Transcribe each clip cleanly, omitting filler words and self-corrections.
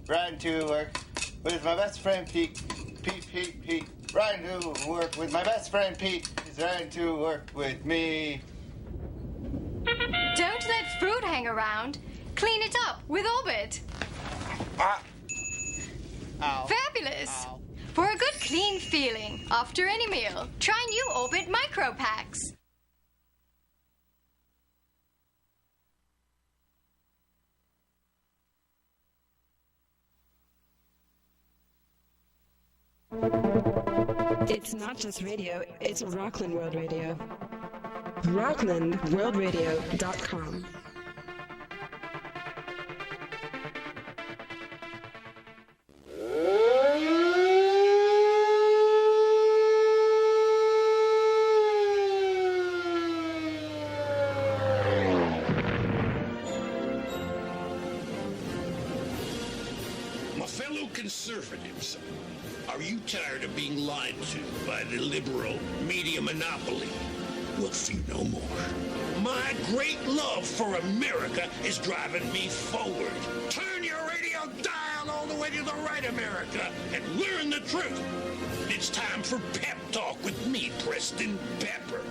riding to work with my best friend Pete. Pete. Riding to work with my best friend Pete. He's riding to work with me. Don't let fruit hang around. Clean it up with Orbit. Ow. Fabulous. Ow. For a good clean feeling after any meal, try new Orbit Micro Packs. It's not just radio, it's Rockland World Radio. RocklandWorldRadio.com. My fellow conservatives, are you tired of being lied to by the liberal media monopoly? Well, fear no more. My great love for America is driving me forward. Turn your radio dial all the way to the right, America, and learn the truth. It's time for Pep Talk with me, Preston Pepper.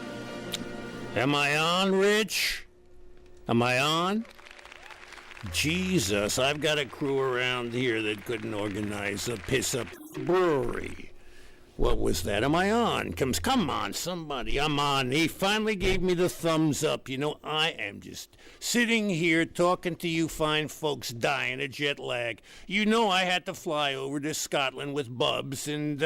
Am I on, Rich? Am I on? Jesus, I've got a crew around here that couldn't organize a piss-up brewery. What was that? Am I on? Come on, somebody. I'm on. He finally gave me the thumbs up. You know, I am just sitting here talking to you fine folks dying of jet lag. You know I had to fly over to Scotland with Bubs, and,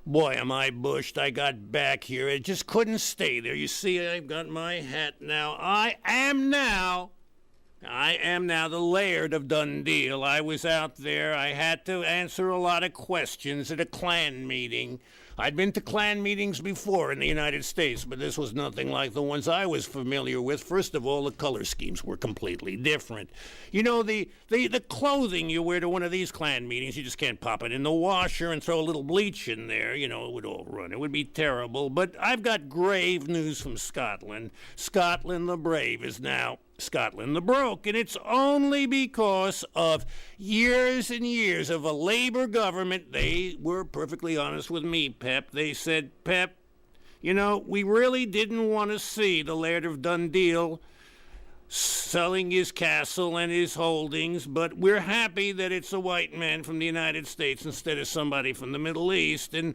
boy, am I bushed. I got back here. I just couldn't stay there. You see, I've got my hat now. I am now the Laird of Dundee. I was out there. I had to answer a lot of questions at a Klan meeting. I'd been to Klan meetings before in the United States, but this was nothing like the ones I was familiar with. First of all, the color schemes were completely different. You know, the clothing you wear to one of these Klan meetings, you just can't pop it in the washer and throw a little bleach in there. You know, it would all run. It would be terrible. But I've got grave news from Scotland. Scotland the brave is now Scotland the broke, and it's only because of years and years of a Labour government. They were perfectly honest with me, Pep. They said, Pep, you know, we really didn't want to see the Laird of Dundee selling his castle and his holdings, but we're happy that it's a white man from the United States instead of somebody from the Middle East. And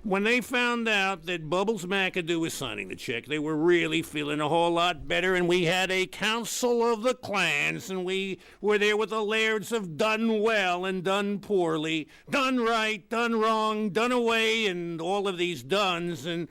when they found out that Bubbles McAdoo was signing the check, they were really feeling a whole lot better, and we had a council of the clans, and we were there with the lairds of done well and done poorly, done right, done wrong, done away, and all of these dones, and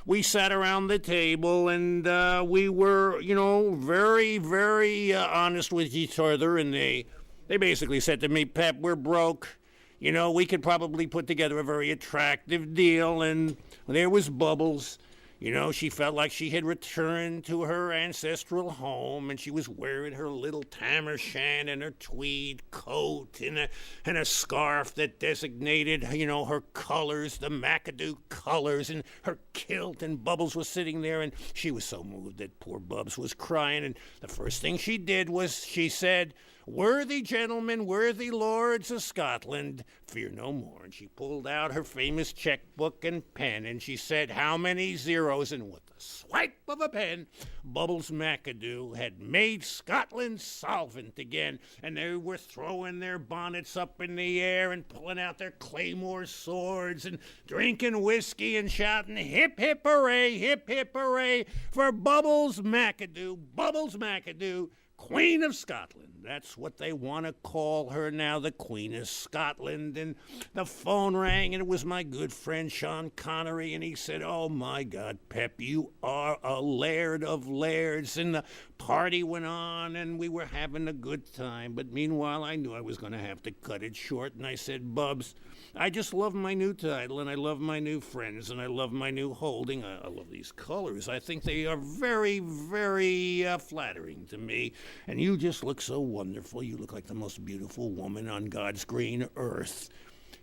we sat around the table, and we were, you know, very, very honest with each other, and they basically said to me, Pep, we're broke. You know, we could probably put together a very attractive deal, and there was Bubbles. You know, she felt like she had returned to her ancestral home, and she was wearing her little tam o' shan and her tweed coat and a scarf that designated, you know, her colors, the McAdoo colors, and her kilt, and Bubbles was sitting there, and she was so moved that poor Bubs was crying, and the first thing she did was she said, "Worthy gentlemen, worthy lords of Scotland, fear no more." And she pulled out her famous checkbook and pen, and she said, "How many zeros?" And with a swipe of a pen, Bubbles McAdoo had made Scotland solvent again, and they were throwing their bonnets up in the air and pulling out their claymore swords and drinking whiskey and shouting, "Hip, hip, hooray, for Bubbles McAdoo, Queen of Scotland." That's what they want to call her now, the Queen of Scotland. And the phone rang, and it was my good friend Sean Connery, and he said, "Oh, my God, Pep, you are a laird of lairds." And the party went on, and we were having a good time. But meanwhile, I knew I was going to have to cut it short, and I said, "Bubs, I just love my new title, and I love my new friends, and I love my new holding. I love these colors. I think they are very, very flattering to me. And you just look so wonderful. You look like the most beautiful woman on God's green earth.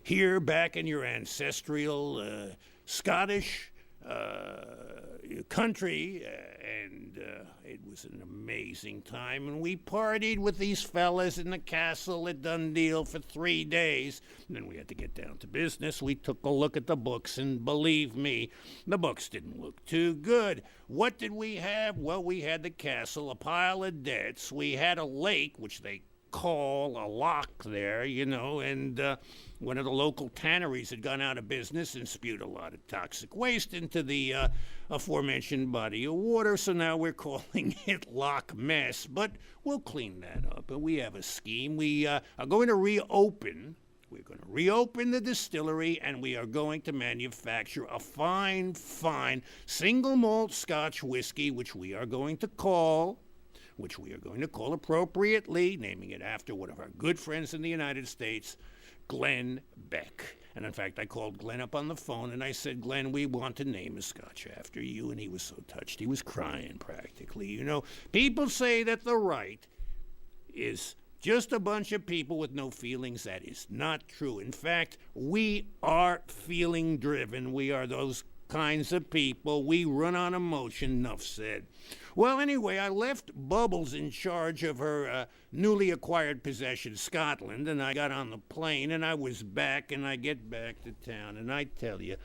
Here, back in your ancestral Scottish country, and it was an amazing time. And we partied with these fellas in the castle at Dundee for 3 days. And then we had to get down to business. We took a look at the books, and believe me, the books didn't look too good. What did we have? Well, we had the castle, a pile of debts. We had a lake, which they call a lock there, and one of the local tanneries had gone out of business and spewed a lot of toxic waste into the aforementioned body of water, so now we're calling it Loch Mess, but we'll clean that up, and we have a scheme. We are going to reopen. We're going to reopen the distillery, and we are going to manufacture a fine single malt Scotch whiskey, which we are going to call appropriately, naming it after one of our good friends in the United States, Glenn Beck. And in fact, I called Glenn up on the phone, and I said, Glenn, we want to name a Scotch after you. And he was so touched. He was crying practically. People say that the right is just a bunch of people with no feelings. That is not true. In fact, we are feeling driven. We are those kinds of people. We run on emotion, enough said. Well, anyway, I left Bubbles in charge of her newly acquired possession, Scotland, and I got on the plane, and I was back, and I get back to town, and I tell you,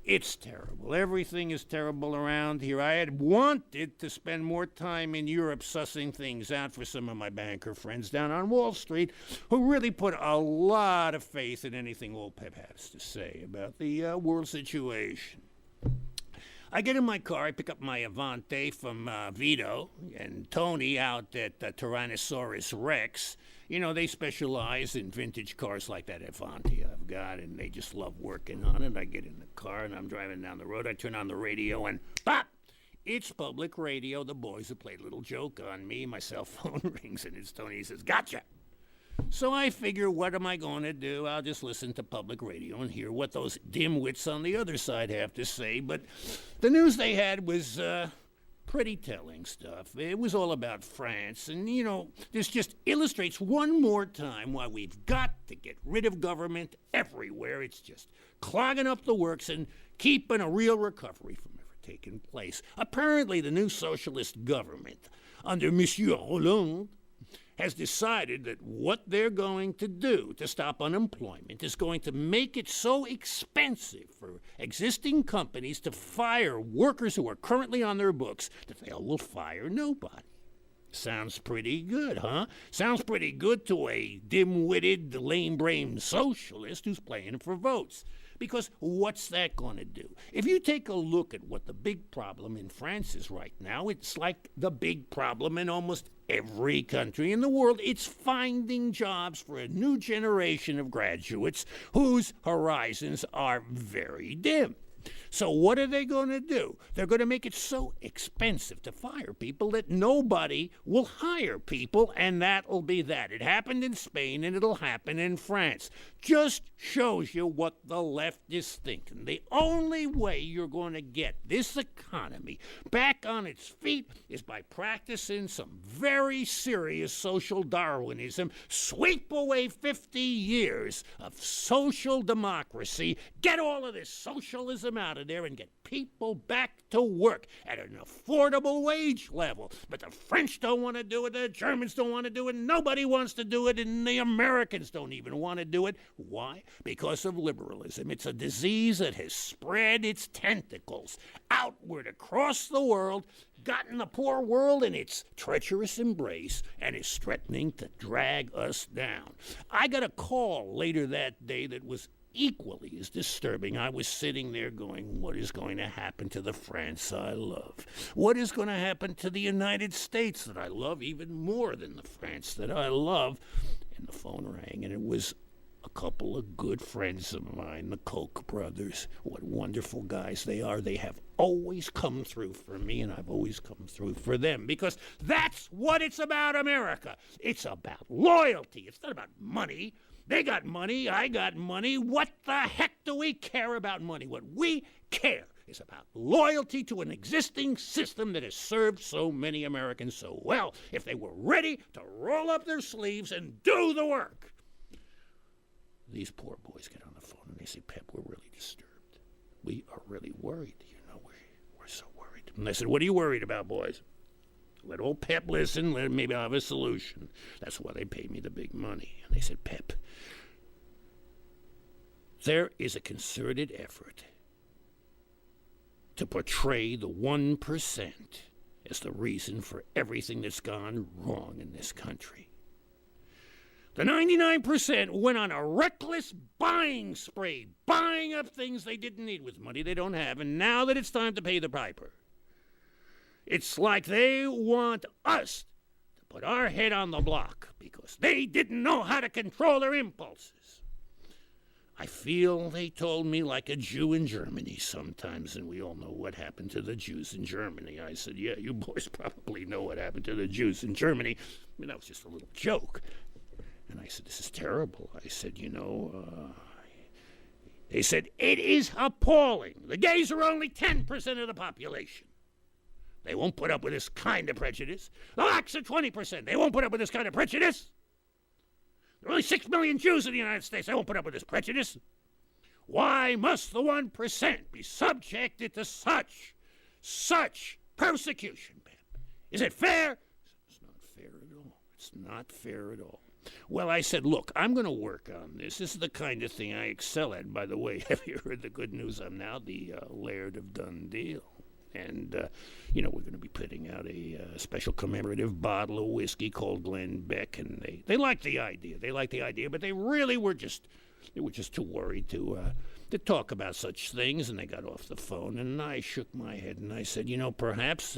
it's terrible. Everything is terrible around here. I had wanted to spend more time in Europe sussing things out for some of my banker friends down on Wall Street who really put a lot of faith in anything old Pep has to say about the world situation. I get in my car, I pick up my Avante from Vito and Tony out at Tyrannosaurus Rex. They specialize in vintage cars like that Avante I've got, and they just love working on it. I get in the car, and I'm driving down the road. I turn on the radio, and pop! It's public radio. The boys have played a little joke on me. My cell phone rings, and it's Tony. He says, gotcha! So I figure, what am I going to do? I'll just listen to public radio and hear what those dimwits on the other side have to say. But the news they had was pretty telling stuff. It was all about France. And, this just illustrates one more time why we've got to get rid of government everywhere. It's just clogging up the works and keeping a real recovery from ever taking place. Apparently, the new socialist government under Monsieur Hollande has decided that what they're going to do to stop unemployment is going to make it so expensive for existing companies to fire workers who are currently on their books that they will fire nobody. Sounds pretty good, huh? Sounds pretty good to a dim-witted, lame-brained socialist who's playing for votes. Because what's that going to do? If you take a look at what the big problem in France is right now, it's like the big problem in almost every country in the world. It's finding jobs for a new generation of graduates whose horizons are very dim. So what are they going to do? They're going to make it so expensive to fire people that nobody will hire people, and that'll be that. It happened in Spain, and it'll happen in France. Just shows you what the left is thinking. The only way you're going to get this economy back on its feet is by practicing some very serious social Darwinism. Sweep away 50 years of social democracy. Get all of this socialism out of there and get people back to work at an affordable wage level. But the French don't want to do it, the Germans don't want to do it, nobody wants to do it, and the Americans don't even want to do it. Why? Because of liberalism. It's a disease that has spread its tentacles outward across the world, gotten the poor world in its treacherous embrace, and is threatening to drag us down. I got a call later that day that was equally as disturbing. I was sitting there going, what is going to happen to the France I love? What is going to happen to the United States that I love even more than the France that I love? And the phone rang, and it was a couple of good friends of mine, the Koch brothers. What wonderful guys they are. They have always come through for me, and I've always come through for them, because that's what it's about, America. It's about loyalty. It's not about money. They got money, I got money. What the heck do we care about money? What we care is about loyalty to an existing system that has served so many Americans so well, if they were ready to roll up their sleeves and do the work. These poor boys get on the phone and they say, Pep, we're really disturbed. We are really worried. We're so worried. And I said, what are you worried about, boys? Let old Pep listen. Maybe I'll have a solution. That's why they pay me the big money. And they said, Pep, there is a concerted effort to portray the 1% as the reason for everything that's gone wrong in this country. The 99% went on a reckless buying spree, buying up things they didn't need with money they don't have, and now that it's time to pay the piper, it's like they want us to put our head on the block because they didn't know how to control their impulses. I feel, they told me, like a Jew in Germany sometimes, and we all know what happened to the Jews in Germany. I said, yeah, you boys probably know what happened to the Jews in Germany. I mean, that was just a little joke. And I said, this is terrible. I said, they said, it is appalling. The gays are only 10% of the population. They won't put up with this kind of prejudice. The blacks are 20%. They won't put up with this kind of prejudice. There are only 6 million Jews in the United States. They won't put up with this prejudice. Why must the 1% be subjected to such persecution, Pep? Is it fair? It's not fair at all. It's not fair at all. Well, I said, look, I'm going to work on this. This is the kind of thing I excel at. By the way, have you heard the good news? I'm now the Laird of Dundee. And, we're going to be putting out a special commemorative bottle of whiskey called Glenbeck. And they liked the idea. They liked the idea, but they really were just too worried to talk about such things. And they got off the phone, and I shook my head, and I said, perhaps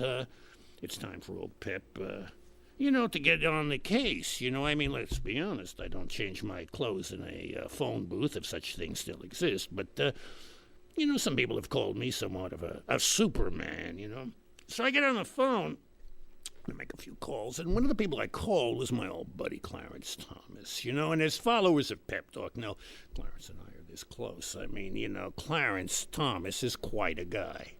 it's time for old Pep, to get on the case. Let's be honest. I don't change my clothes in a phone booth if such things still exist. But, some people have called me somewhat of a Superman, So I get on the phone and make a few calls. And one of the people I called was my old buddy Clarence Thomas, and as followers of Pep Talk know, Clarence and I are this close. Clarence Thomas is quite a guy.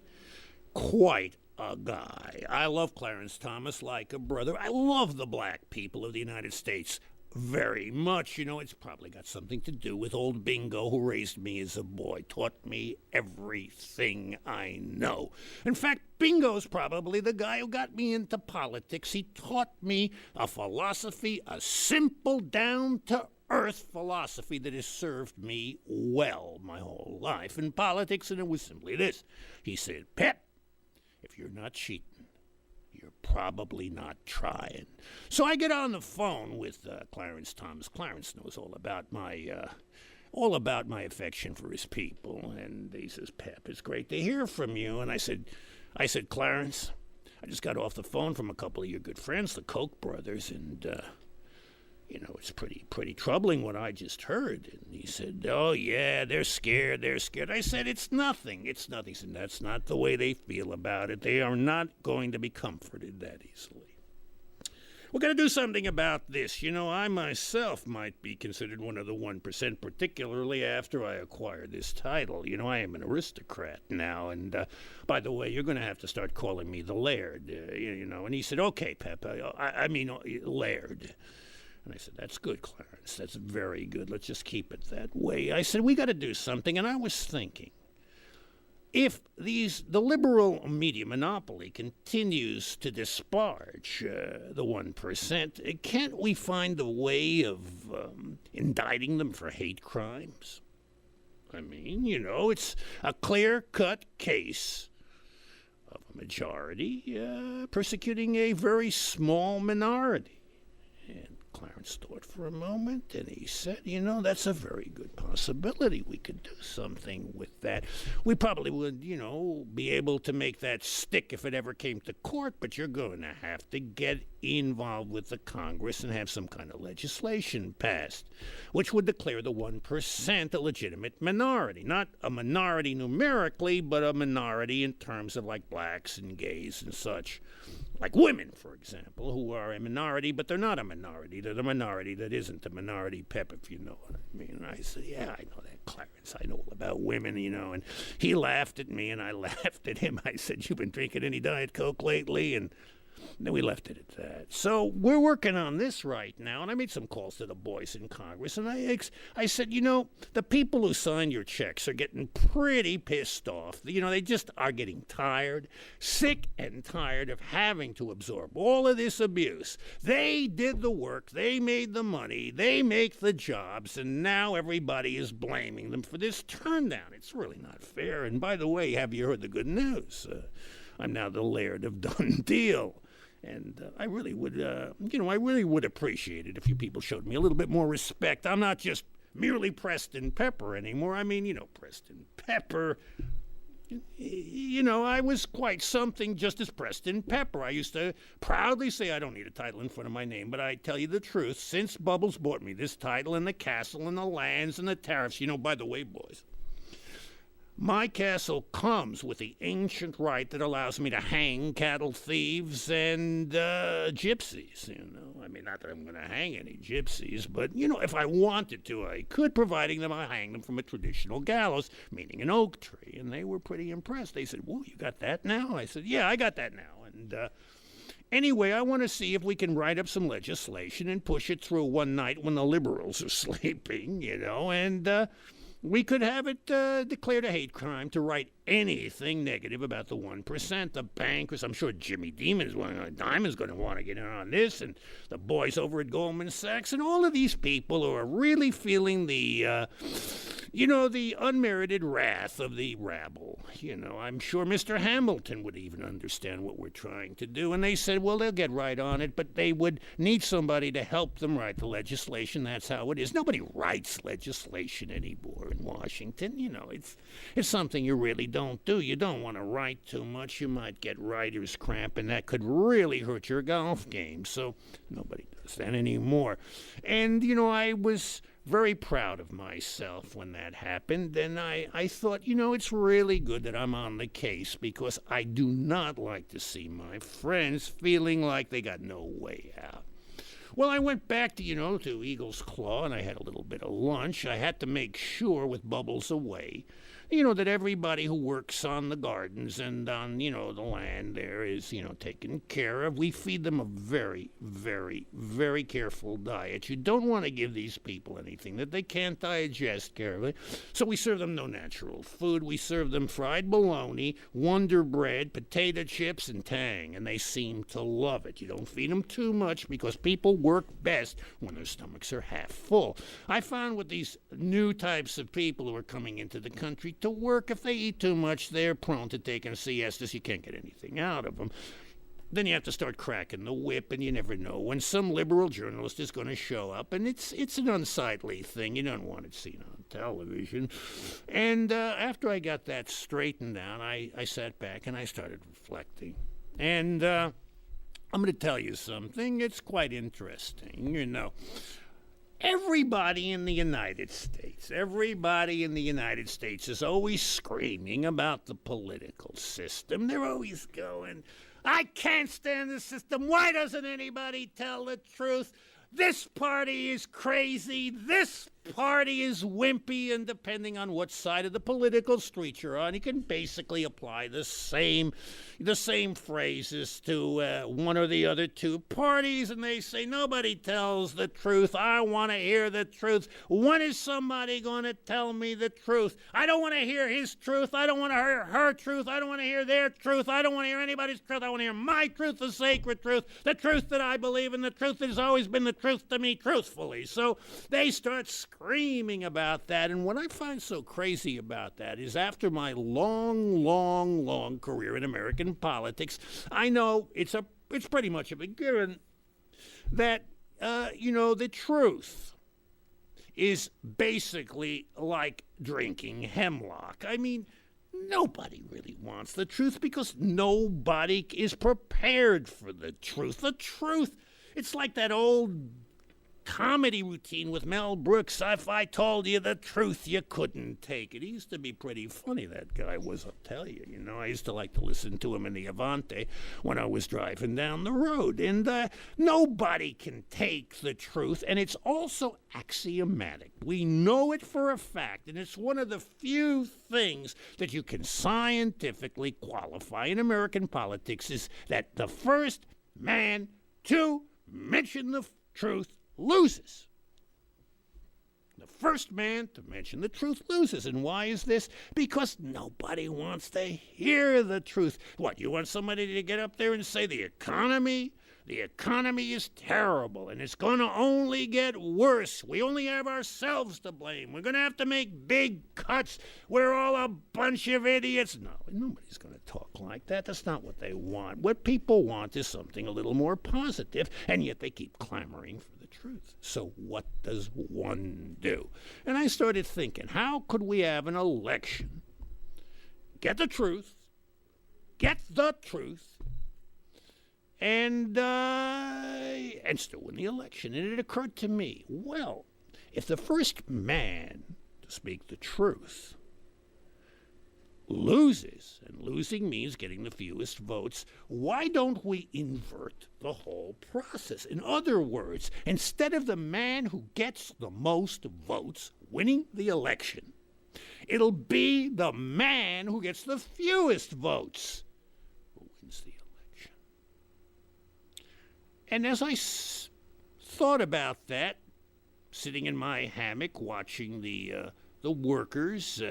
Quite a guy. I love Clarence Thomas like a brother. I love the black people of the United States very much. It's probably got something to do with old Bingo, who raised me as a boy, taught me everything I know. In fact, Bingo's probably the guy who got me into politics. He taught me a philosophy, a simple, down-to-earth philosophy that has served me well my whole life in politics, and it was simply this. He said, Pep, if you're not cheating, you're probably not trying. So I get on the phone with Clarence Thomas. Clarence knows all about my affection for his people. And he says, Pep, it's great to hear from you. And I said, Clarence, I just got off the phone from a couple of your good friends, the Koch brothers, and it's pretty troubling what I just heard. And he said, oh, yeah, they're scared. I said, it's nothing. He said, that's not the way they feel about it. They are not going to be comforted that easily. We're going to do something about this. I myself might be considered one of the 1%, particularly after I acquired this title. I am an aristocrat now. And by the way, you're going to have to start calling me the Laird, And he said, okay, Pep, I mean Laird. And I said, that's good, Clarence. That's very good. Let's just keep it that way. I said, we got to do something. And I was thinking, if the liberal media monopoly continues to disparage the 1%, can't we find a way of indicting them for hate crimes? It's a clear-cut case of a majority persecuting a very small minority. And Clarence thought for a moment, and he said, that's a very good possibility. We could do something with that. We probably would, be able to make that stick if it ever came to court, but you're going to have to get involved with the Congress and have some kind of legislation passed, which would declare the 1% a legitimate minority. Not a minority numerically, but a minority in terms of like blacks and gays and such. Like women, for example, who are a minority, but they're not a minority. They're the minority that isn't a minority, Pep, if you know what I mean. And I said, yeah, I know that, Clarence. I know all about women, And he laughed at me, and I laughed at him. I said, you been drinking any Diet Coke lately? And then we left it at that. So we're working on this right now, and I made some calls to the boys in Congress, and I said, the people who sign your checks are getting pretty pissed off. They just are getting tired, sick and tired of having to absorb all of this abuse. They did the work, they made the money, they make the jobs, and now everybody is blaming them for this turndown. It's really not fair. And by the way, have you heard the good news? I'm now the Laird of Done Deal. And I really would appreciate it if you people showed me a little bit more respect. I'm not just merely Preston Pepper anymore. I mean, Preston Pepper. I was quite something just as Preston Pepper. I used to proudly say I don't need a title in front of my name, but I tell you the truth, since Bubbles bought me this title and the castle and the lands and the tariffs, by the way, boys, my castle comes with the ancient right that allows me to hang cattle thieves and gypsies, I mean, not that I'm going to hang any gypsies, but, if I wanted to, I could, providing them I hang them from a traditional gallows, meaning an oak tree. And they were pretty impressed. They said, "Whoa, you got that now?" I said, "Yeah, I got that now." And anyway, I want to see if we can write up some legislation and push it through one night when the liberals are sleeping, and we could have it declared a hate crime to write anything negative about the 1%. The bankers, I'm sure Jimmy Diamond's going to want to get in on this, and the boys over at Goldman Sachs, and all of these people who are really feeling the unmerited wrath of the rabble. I'm sure Mr. Hamilton would even understand what we're trying to do. And they said, well, they'll get right on it, but they would need somebody to help them write the legislation. That's how it is. Nobody writes legislation anymore in Washington. It's something you really don't do. You don't want to write too much. You might get writer's cramp, and that could really hurt your golf game. So nobody does that anymore. And, I was very proud of myself when that happened, and I thought, it's really good that I'm on the case, because I do not like to see my friends feeling like they got no way out. Well, I went back to Eagle's Claw, and I had a little bit of lunch. I had to make sure, with Bubbles away, that everybody who works on the gardens and on, the land there is, taken care of. We feed them a very, very, very careful diet. You don't want to give these people anything that they can't digest carefully. So we serve them no natural food. We serve them fried bologna, Wonder Bread, potato chips, and Tang, and they seem to love it. You don't feed them too much, because people work best when their stomachs are half full. I found with these new types of people who are coming into the country to work, if they eat too much, they're prone to taking siestas. You can't get anything out of them. Then you have to start cracking the whip, and you never know when some liberal journalist is going to show up, and it's an unsightly thing. You don't want it seen on television. And after I got that straightened down, I sat back and I started reflecting. And I'm going to tell you something. It's quite interesting, Everybody in the United States is always screaming about the political system. They're always going, "I can't stand the system. Why doesn't anybody tell the truth? This party is crazy. This party is wimpy." And depending on what side of the political street you're on, you can basically apply the same phrases to one or the other two parties. And they say, "Nobody tells the truth. I want to hear the truth. When is somebody going to tell me the truth? I don't want to hear his truth. I don't want to hear her truth. I don't want to hear their truth. I don't want to hear anybody's truth. I want to hear my truth, the sacred truth, the truth that I believe in, the truth that has always been the truth to me, truthfully." So they start screaming about that. And what I find so crazy about that is, after my long career in American politics, I know it's pretty much a big given that the truth is basically like drinking hemlock. I mean, nobody really wants the truth, because nobody is prepared for the truth. The truth, it's like that old comedy routine with Mel Brooks. "If I told you the truth, you couldn't take it." He used to be pretty funny, that guy was, I'll tell you. I used to like to listen to him in the Avante when I was driving down the road. And nobody can take the truth, and it's also axiomatic. We know it for a fact, and it's one of the few things that you can scientifically qualify in American politics, is that the first man to mention the truth loses. The first man to mention the truth loses. And why is this? Because nobody wants to hear the truth. What, you want somebody to get up there and say the economy is terrible and it's going to only get worse. We only have ourselves to blame. We're going to have to make big cuts. We're all a bunch of idiots. No, nobody's going to talk like that. That's not what they want. What people want is something a little more positive, and yet they keep clamoring for the truth. So what does one do? And I started thinking, how could we have an election? Get the truth, and still win the election. And it occurred to me, well, if the first man to speak the truth loses, and losing means getting the fewest votes, why don't we invert the whole process? In other words, instead of the man who gets the most votes winning the election, it'll be the man who gets the fewest votes who wins the election. And as I thought about that, sitting in my hammock watching the workers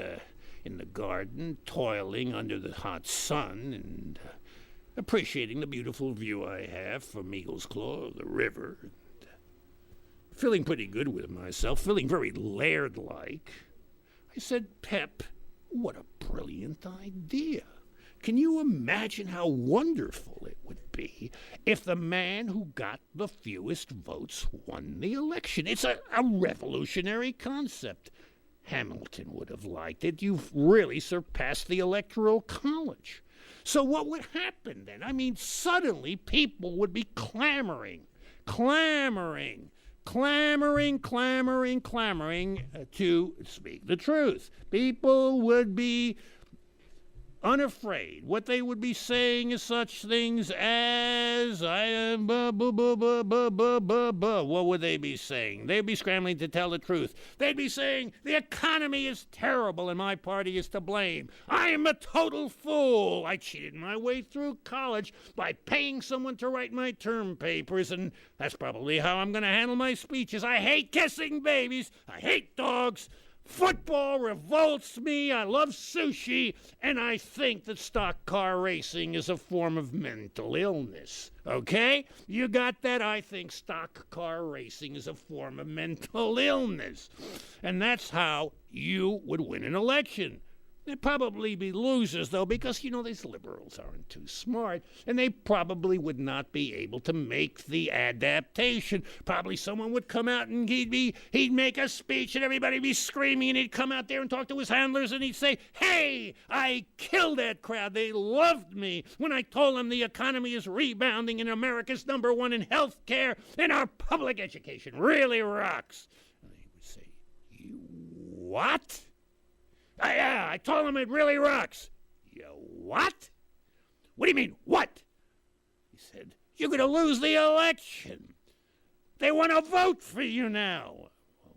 in the garden toiling under the hot sun and appreciating the beautiful view I have from Eagle's Claw of the river, and feeling pretty good with myself, feeling very Laird-like, I said, Pep, what a brilliant idea. Can you imagine how wonderful it would be if the man who got the fewest votes won the election? It's a revolutionary concept. Hamilton would have liked it. You've really surpassed the Electoral College. So what would happen then? I mean, suddenly people would be clamoring to speak the truth. People would be unafraid. What they would be saying is such things as, what would they be saying? They'd be scrambling to tell the truth. They'd be saying, the economy is terrible and my party is to blame. I am a total fool. I cheated my way through college by paying someone to write my term papers, and that's probably how I'm going to handle my speeches. I hate kissing babies. I hate dogs. Football revolts me, I love sushi, and I think that stock car racing is a form of mental illness. Okay? You got that? I think stock car racing is a form of mental illness. And that's how you would win an election. They'd probably be losers, though, because, these liberals aren't too smart, and they probably would not be able to make the adaptation. Probably someone would come out and he'd make a speech, and everybody'd be screaming, and he'd come out there and talk to his handlers, and he'd say, hey, I killed that crowd. They loved me when I told them the economy is rebounding and America's #1 in health care, and our public education really rocks. And they would say, you what? Yeah, I told him it really rocks. You what? What do you mean, what? He said, you're going to lose the election. They want to vote for you now.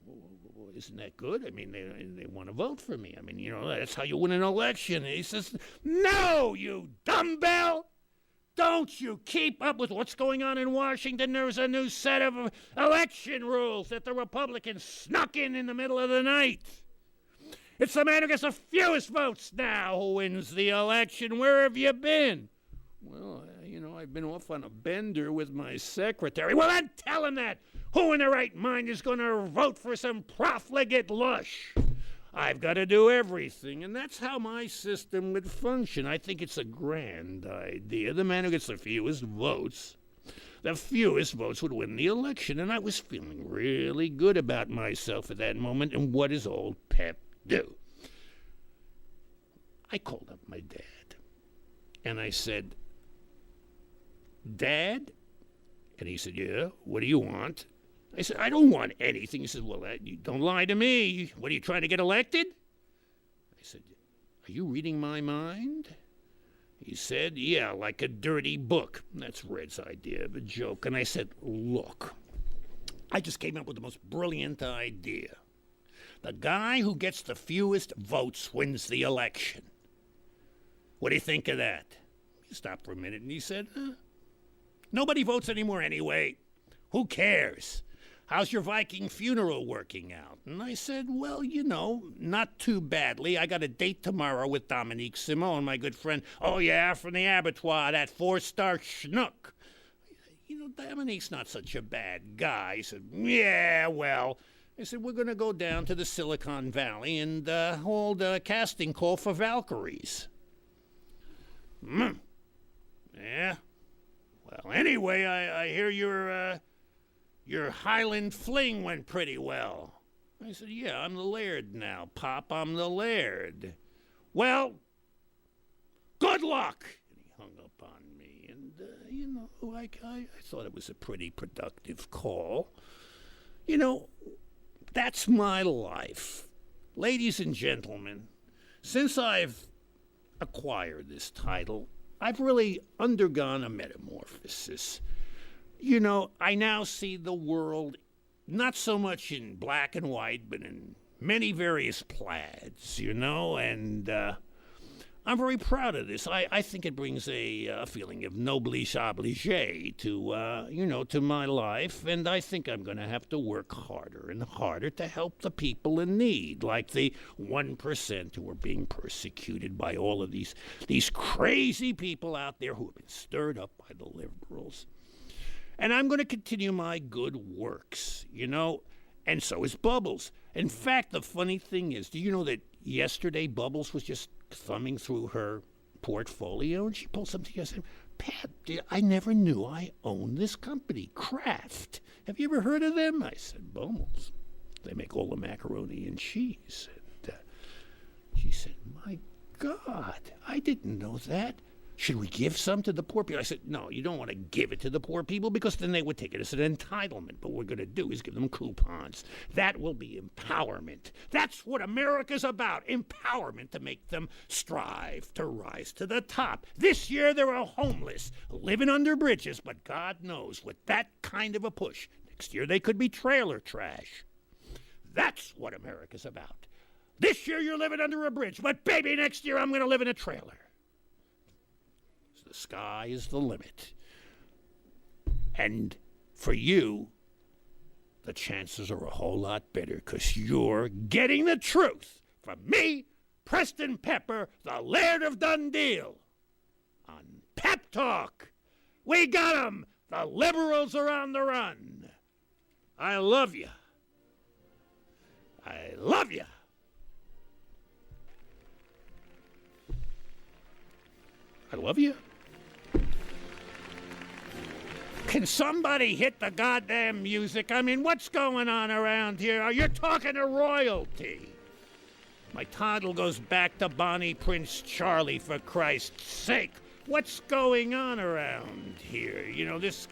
Well, isn't that good? I mean, they want to vote for me. I mean, that's how you win an election. And he says, no, you dumbbell. Don't you keep up with what's going on in Washington. There's a new set of election rules that the Republicans snuck in the middle of the night. It's the man who gets the fewest votes now who wins the election. Where have you been? Well, I've been off on a bender with my secretary. Well, then tell him that. Who in their right mind is going to vote for some profligate lush? I've got to do everything, and that's how my system would function. I think it's a grand idea. The man who gets the fewest votes would win the election, and I was feeling really good about myself at that moment. And what does old Pep do? I called up my dad, and I said, Dad? And he said, yeah, what do you want? I said, I don't want anything. He said, well, you don't lie to me. What, are you trying to get elected? I said, are you reading my mind? He said, yeah, like a dirty book. That's Red's idea of a joke. And I said, look, I just came up with the most brilliant idea. The guy who gets the fewest votes wins the election. What do you think of that? He stopped for a minute and he said, Nobody votes anymore anyway. Who cares? How's your Viking funeral working out? And I said, well, not too badly. I got a date tomorrow with Dominique Simone, my good friend. Oh, yeah, from the abattoir, that 4-star schnook. Dominique's not such a bad guy. He said, yeah, well. I said, we're going to go down to the Silicon Valley and hold a casting call for Valkyries. Yeah. Well, anyway, I hear your Highland fling went pretty well. I said, yeah, I'm the Laird now, Pop. I'm the Laird. Well, good luck. And he hung up on me. And, I thought it was a pretty productive call. That's my life. Ladies and gentlemen, since I've acquired this title, I've really undergone a metamorphosis. I now see the world not so much in black and white, but in many various plaids, and I'm very proud of this. I think it brings a feeling of noblesse oblige to my life, and I think I'm going to have to work harder and harder to help the people in need, like the 1% who are being persecuted by all of these crazy people out there who have been stirred up by the liberals. And I'm going to continue my good works, and so is Bubbles. In fact, the funny thing is, do you know that yesterday Bubbles was just thumbing through her portfolio, and she pulled something together and said, Pat, I never knew I owned this company, Kraft. Have you ever heard of them? I said, Bubbles. They make all the macaroni and cheese. And she said, my God, I didn't know that. Should we give some to the poor people? I said, no, you don't want to give it to the poor people because then they would take it as an entitlement. But what we're going to do is give them coupons. That will be empowerment. That's what America's about, empowerment to make them strive to rise to the top. This year they're all homeless, living under bridges, but God knows with that kind of a push, next year they could be trailer trash. That's what America's about. This year you're living under a bridge, but baby, next year I'm going to live in a trailer. The sky is the limit. And for you, the chances are a whole lot better because you're getting the truth from me, Preston Pepper, the Laird of Dundeel, on Pep Talk. We got 'em. The liberals are on the run. I love you. I love you. I love you. Can somebody hit the goddamn music? I mean, what's going on around here? You're talking to royalty. My title goes back to Bonnie Prince Charlie, for Christ's sake. What's going on around here? This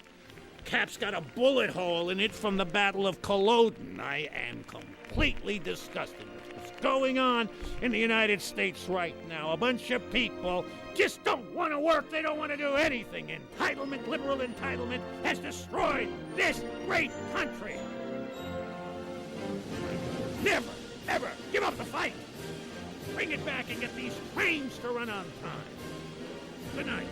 cap's got a bullet hole in it from the Battle of Culloden. I am completely disgusted with what's going on in the United States right now. A bunch of people just don't want to work. They don't want to do anything. Entitlement, liberal entitlement, has destroyed this great country. Never, ever give up the fight. Bring it back and get these trains to run on time. Good night.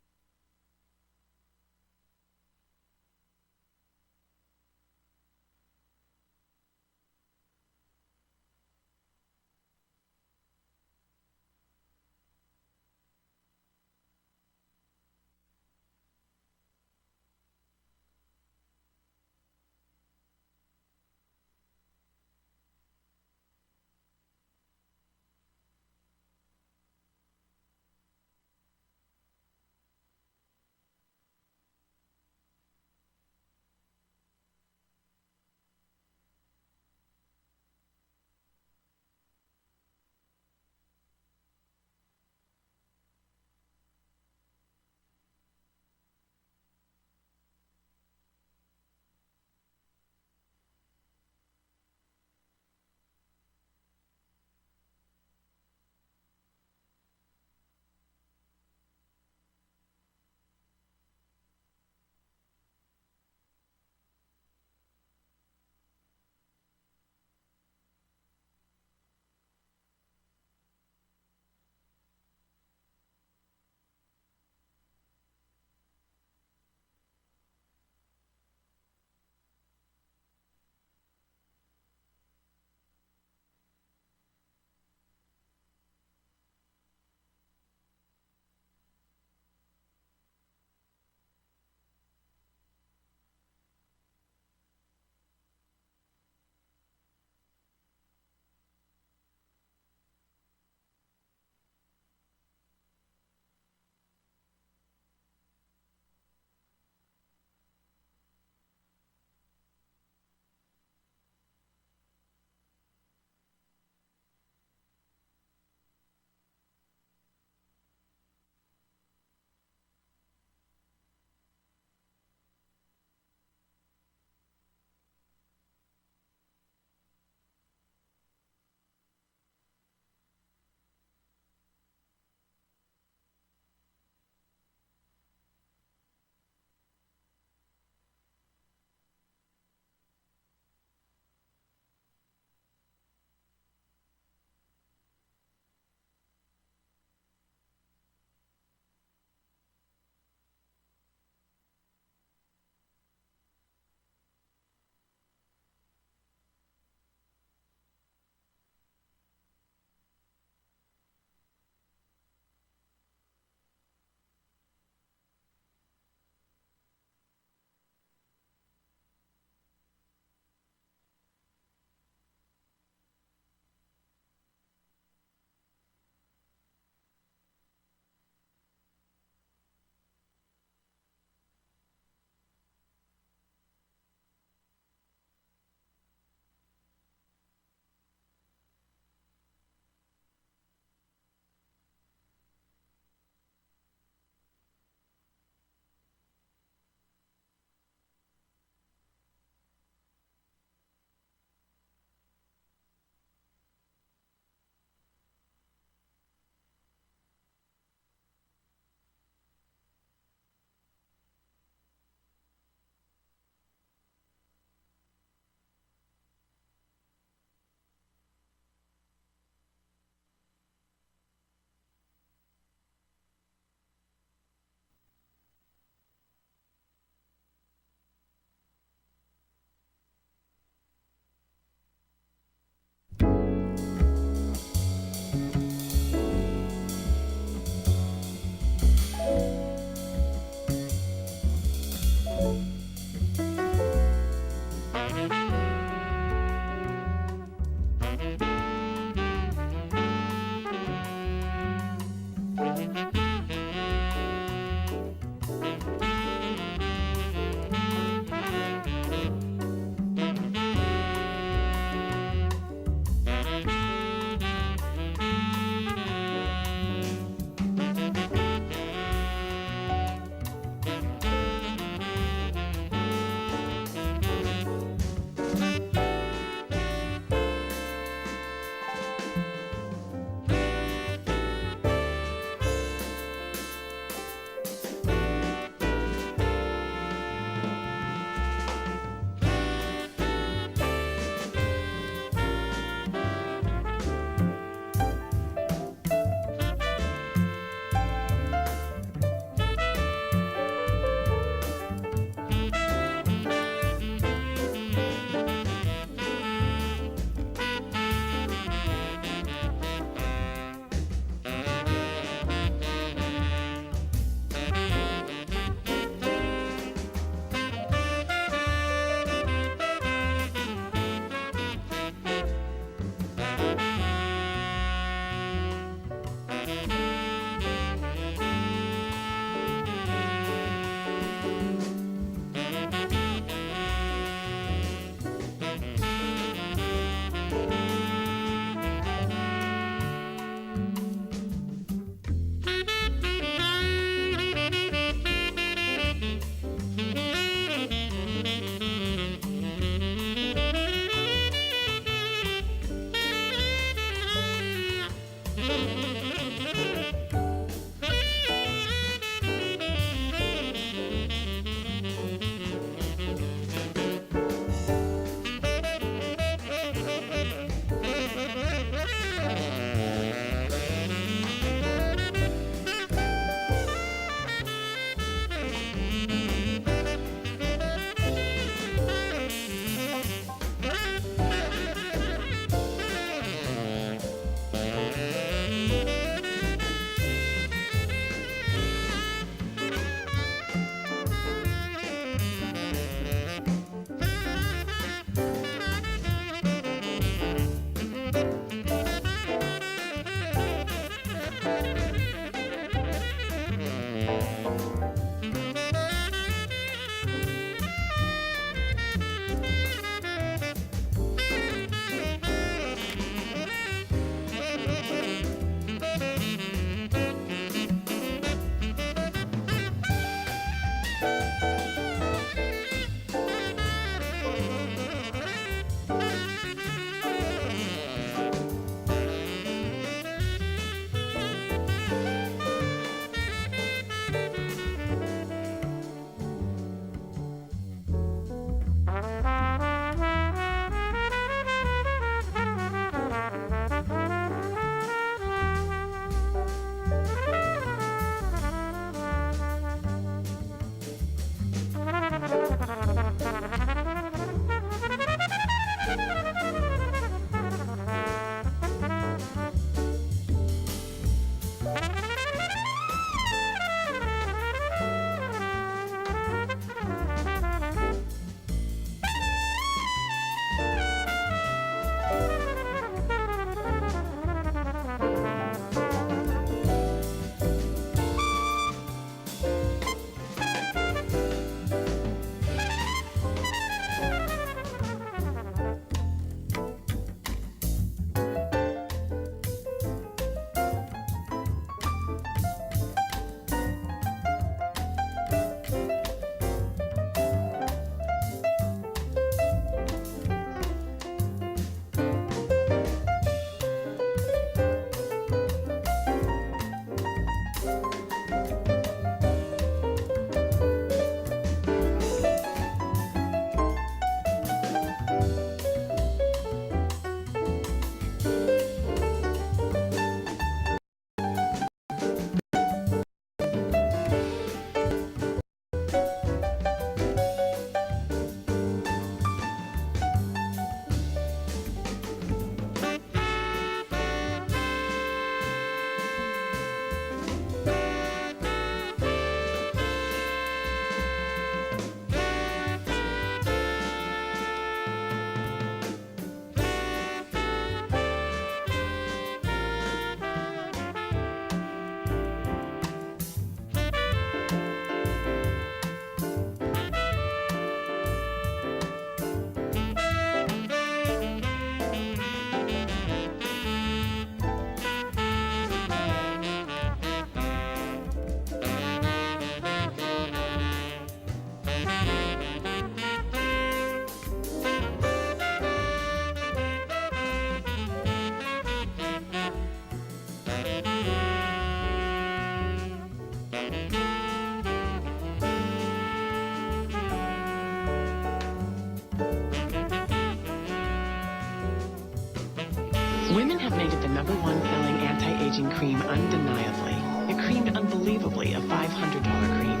Women have made it the #1 selling anti-aging cream undeniably. It creamed unbelievably, a $500 cream.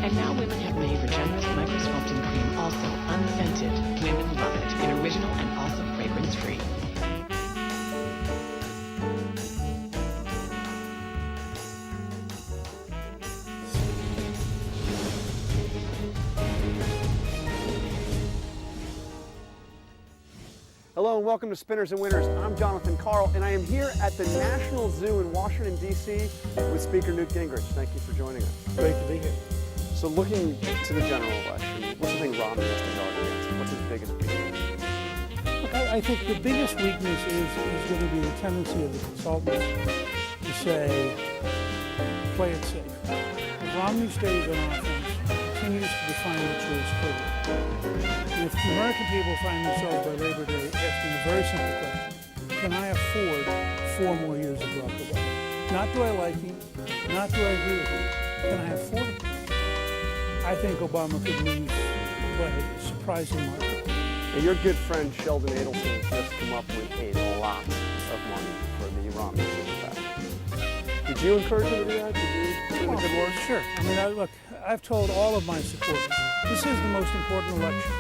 And now women have made Regenerous Microsculpting Cream also unscented. Women love it, and original and also fragrance-free. Hello and welcome to Spinners and Winners. I'm Jonathan Carl, and I am here at the National Zoo in Washington, D.C. with Speaker Newt Gingrich. Thank you for joining us. Great to be here. So looking to the general election, what's the thing Romney has to guard against? What's his biggest weakness? Look, I think the biggest weakness is going to be the tendency of the consultants to say, play it safe. If Romney stays on offense, continues to define the choice clearly. And if the American people find themselves by Labor Day asking a very simple question, can I afford 4 more years of Barack Obama? Not do I like him, not do I agree with him, can I afford it? I think Obama could lose by a surprising margin. Now, your good friend Sheldon Adelson has just come up with a lot of money for the Romney PAC. Did you encourage him to do that? Did you put in a good word? Sure. I mean, look, I've told all of my supporters, this is the most important election.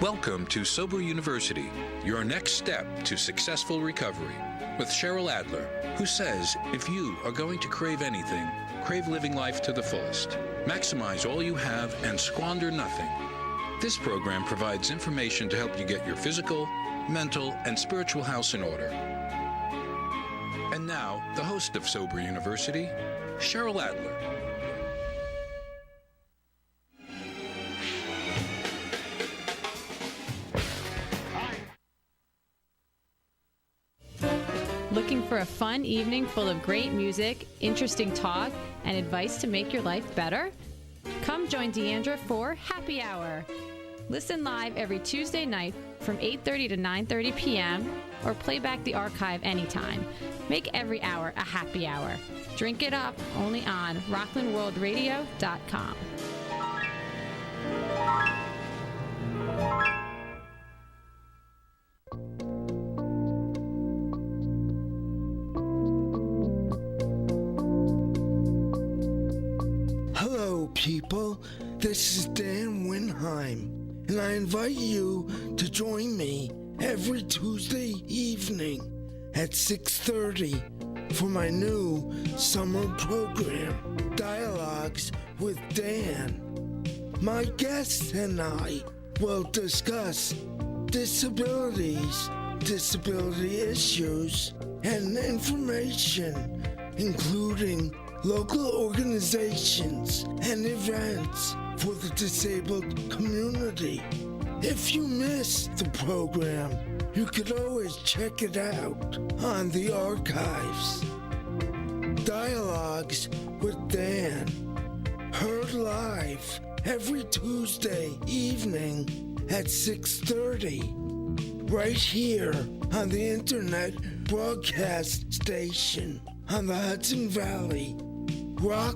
Welcome to Sober University, your next step to successful recovery, with Cheryl Adler, who says if you are going to crave anything, crave living life to the fullest. Maximize all you have and squander nothing. This program provides information to help you get your physical, mental, and spiritual house in order. And now, the host of Sober University, Cheryl Adler. Looking for a fun evening full of great music, interesting talk, and advice to make your life better? Come join Deandra for Happy Hour. Listen live every Tuesday night from 8:30 to 9:30 p.m. or play back the archive anytime. Make every hour a happy hour. Drink it up only on RocklandWorldRadio.com. Hello, people. This is Dan Winheim, and I invite you to join me every Tuesday evening at 6:30 for my new summer program, Dialogues with Dan. My guests and I will discuss disabilities, disability issues, and information, including local organizations and events for the disabled community. If you missed the program, you could always check it out on the archives. Dialogues with Dan, heard live every Tuesday evening at 6:30, right here on the internet broadcast station on the Hudson Valley Rock